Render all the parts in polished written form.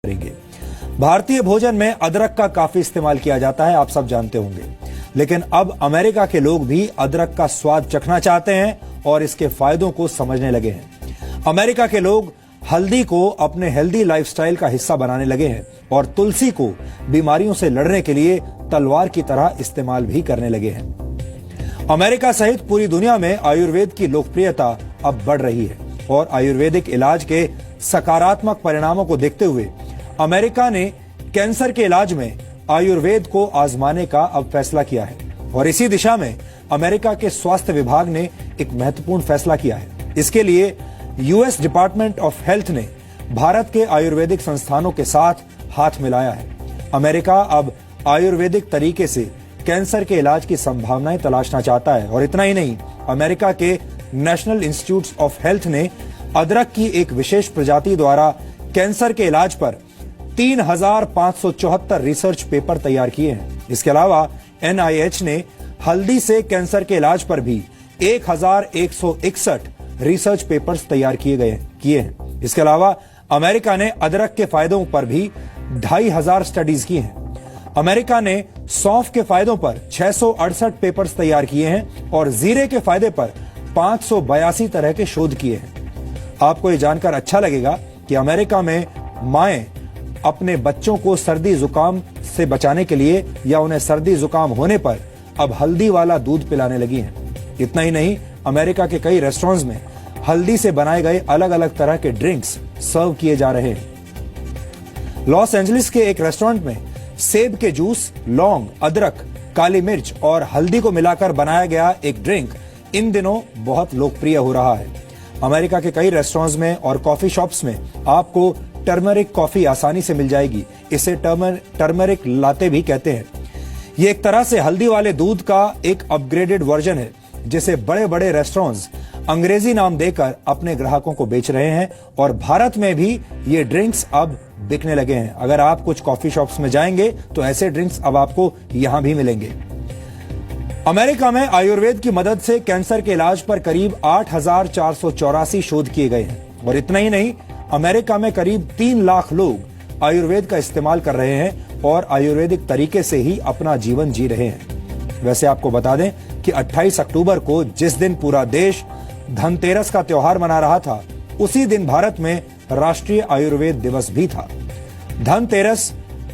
करेंगे। भारतीय भोजन में अदरक का काफी इस्तेमाल किया जाता है, आप सब जानते होंगे। लेकिन अब अमेरिका के लोग भी अदरक का स्वाद चखना चाहते हैं और इसके फायदों को समझने लगे हैं। अमेरिका के लोग हल्दी को अपने हेल्दी लाइफस्टाइल का हिस्सा बनाने लगे हैं और तुलसी को बीमारियों से लड़ने के लिए तलवार की तरह इस्तेमाल भी करने लगे हैं। अमेरिका सहित पूरी दुनिया में आयुर्वेद की लोकप्रियता अब बढ़ रही है और आयुर्वेदिक इलाज के सकारात्मक परिणामों को देखते हुए अमेरिका ने कैंसर के इलाज में आयुर्वेद को आजमाने का अब फैसला किया है और इसी दिशा में अमेरिका के स्वास्थ्य विभाग ने एक महत्वपूर्ण फैसला किया है। इसके लिए यूएस डिपार्टमेंट ऑफ हेल्थ ने भारत के आयुर्वेदिक संस्थानों के साथ हाथ मिलाया है। अमेरिका अब आयुर्वेदिक तरीके से कैंसर के इलाज की संभावनाएं तलाशना चाहता है और इतना ही नहीं, अमेरिका के नेशनल इंस्टीट्यूट ऑफ हेल्थ ने अदरक की एक विशेष प्रजाति द्वारा कैंसर के इलाज पर 3,574 रिसर्च पेपर तैयार किए हैं। इसके अलावा NIH ने हल्दी से कैंसर के इलाज पर भी 1,161 रिसर्च पेपर्स तैयार किए हैं। इसके अलावा अमेरिका ने अदरक के फायदों पर भी 2,500 स्टडीज की हैं। अमेरिका ने सौंफ के फायदों पर 668 पेपर्स तैयार किए हैं और जीरे के फायदे पर 582 तरह के शोध किए हैं। आपको ये जानकर अच्छा लगेगा कि अमेरिका में माएं अपने बच्चों को सर्दी जुकाम से बचाने के लिए या उन्हें सर्दी जुकाम होने पर अब हल्दी वाला दूध पिलाने लगी हैं। इतना ही नहीं, अमेरिका के कई रेस्टोरेंट्स में हल्दी से बनाए गए अलग अलग तरह के ड्रिंक्स सर्व किए जा रहे हैं। लॉस एंजलिस के एक रेस्टोरेंट में सेब के जूस, लौंग, अदरक, काली मिर्च और हल्दी को मिलाकर बनाया गया एक ड्रिंक इन दिनों बहुत लोकप्रिय हो रहा है। अमेरिका के कई रेस्टोरेंट्स में और कॉफी शॉप्स में आपको टर्मरिक कॉफी आसानी से मिल जाएगी। इसे टर्मरिक लाते भी कहते हैं। ये एक तरह से हल्दी वाले दूध का एक अपग्रेडेड वर्जन है जिसे बड़े बड़े रेस्टोरेंट्स अंग्रेजी नाम देकर अपने ग्राहकों को बेच रहे हैं और भारत में भी ये ड्रिंक्स अब बिकने लगे हैं। अगर आप कुछ कॉफी शॉप्स में जाएंगे तो ऐसे ड्रिंक्स अब आपको यहां भी मिलेंगे। अमेरिका में आयुर्वेद की मदद से कैंसर के इलाज पर करीब 8,484 शोध किए गए हैं और इतना ही नहीं, अमेरिका में करीब 3 लाख लोग आयुर्वेद का इस्तेमाल कर रहे हैं और आयुर्वेदिक तरीके से ही अपना जीवन जी रहे हैं। वैसे आपको बता दें कि 28 अक्टूबर को जिस दिन पूरा देश धनतेरस का त्योहार मना रहा था, उसी दिन भारत में राष्ट्रीय आयुर्वेद दिवस भी था। धनतेरस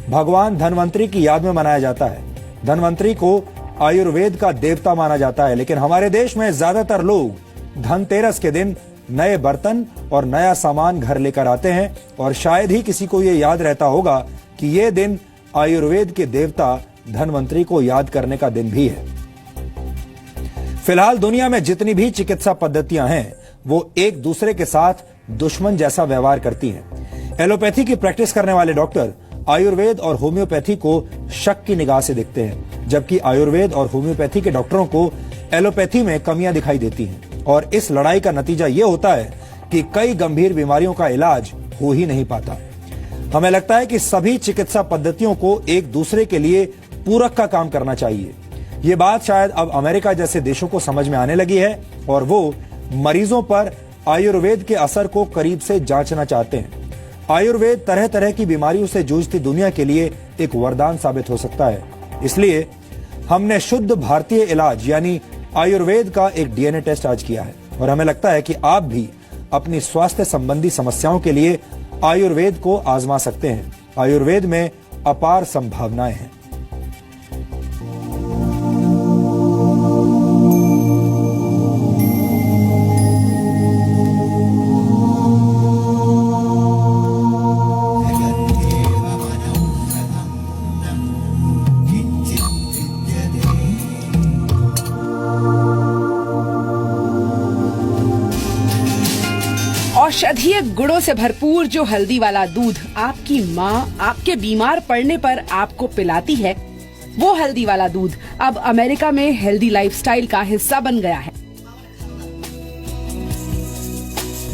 भगवान धनवंतरी की याद में मनाया जाता है। धनवंतरी को आयुर्वेद का देवता माना जाता है, लेकिन हमारे देश में ज्यादातर लोग धनतेरस के दिन नए बर्तन और नया सामान घर लेकर आते हैं और शायद ही किसी को ये याद रहता होगा कि ये दिन आयुर्वेद के देवता धनवंतरी को याद करने का दिन भी है। फिलहाल दुनिया में जितनी भी चिकित्सा पद्धतियां हैं वो एक दूसरे के साथ दुश्मन जैसा व्यवहार करती हैं। एलोपैथी की प्रैक्टिस करने वाले डॉक्टर आयुर्वेद और होम्योपैथी को शक की निगाह से देखते हैं, जबकि आयुर्वेद और होम्योपैथी के डॉक्टरों को एलोपैथी में कमियां दिखाई देती हैं और इस लड़ाई का नतीजा ये होता है कि कई गंभीर बीमारियों का इलाज हो ही नहीं पाता। हमें लगता है कि सभी चिकित्सा पद्धतियों को एक दूसरे के लिए पूरक का काम करना चाहिए। ये बात शायद अब अमेरिका जैसे देशों को समझ में आने लगी है और वो मरीजों पर आयुर्वेद के असर को करीब से जांचना चाहते हैं। आयुर्वेद तरह तरह की बीमारियों से जूझती दुनिया के लिए एक वरदान साबित हो सकता है। इसलिए हमने शुद्ध भारतीय इलाज यानी आयुर्वेद का एक DNA टेस्ट आज किया है और हमें लगता है कि आप भी अपनी स्वास्थ्य संबंधी समस्याओं के लिए आयुर्वेद को आजमा सकते हैं। आयुर्वेद में अपार संभावनाएं हैं। औषधीय गुणों से भरपूर जो हल्दी वाला दूध आपकी माँ आपके बीमार पड़ने पर आपको पिलाती है, वो हल्दी वाला दूध अब अमेरिका में हेल्दी लाइफस्टाइल का हिस्सा बन गया है।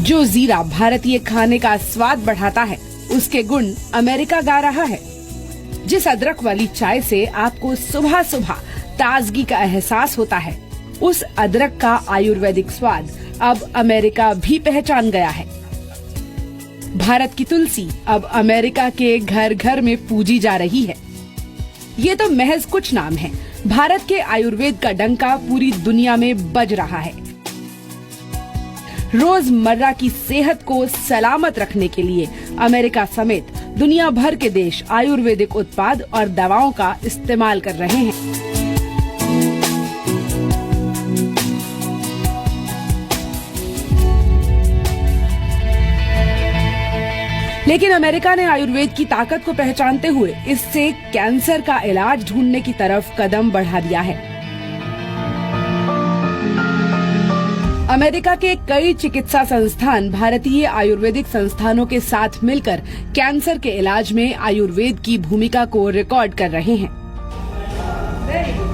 जो जीरा भारतीय खाने का स्वाद बढ़ाता है, उसके गुण अमेरिका गा रहा है। जिस अदरक वाली चाय से आपको सुबह सुबह ताजगी का एहसास होता है, उस अदरक का आयुर्वेदिक स्वाद अब अमेरिका भी पहचान गया है। भारत की तुलसी अब अमेरिका के घर घर में पूजी जा रही है। ये तो महज कुछ नाम है। भारत के आयुर्वेद का डंका पूरी दुनिया में बज रहा है। रोजमर्रा की सेहत को सलामत रखने के लिए अमेरिका समेत दुनिया भर के देश आयुर्वेदिक उत्पाद और दवाओं का इस्तेमाल कर रहे हैं। लेकिन अमेरिका ने आयुर्वेद की ताकत को पहचानते हुए इससे कैंसर का इलाज ढूंढने की तरफ कदम बढ़ा दिया है। अमेरिका के कई चिकित्सा संस्थान भारतीय आयुर्वेदिक संस्थानों के साथ मिलकर कैंसर के इलाज में आयुर्वेद की भूमिका को रिकॉर्ड कर रहे हैं।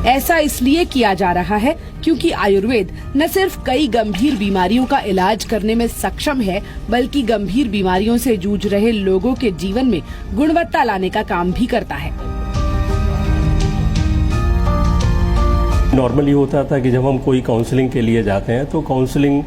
ऐसा इसलिए किया जा रहा है क्योंकि आयुर्वेद न सिर्फ कई गंभीर बीमारियों का इलाज करने में सक्षम है, बल्कि गंभीर बीमारियों से जूझ रहे लोगों के जीवन में गुणवत्ता लाने का काम भी करता है। नॉर्मली होता था कि जब हम कोई काउंसलिंग के लिए जाते हैं तो काउंसलिंग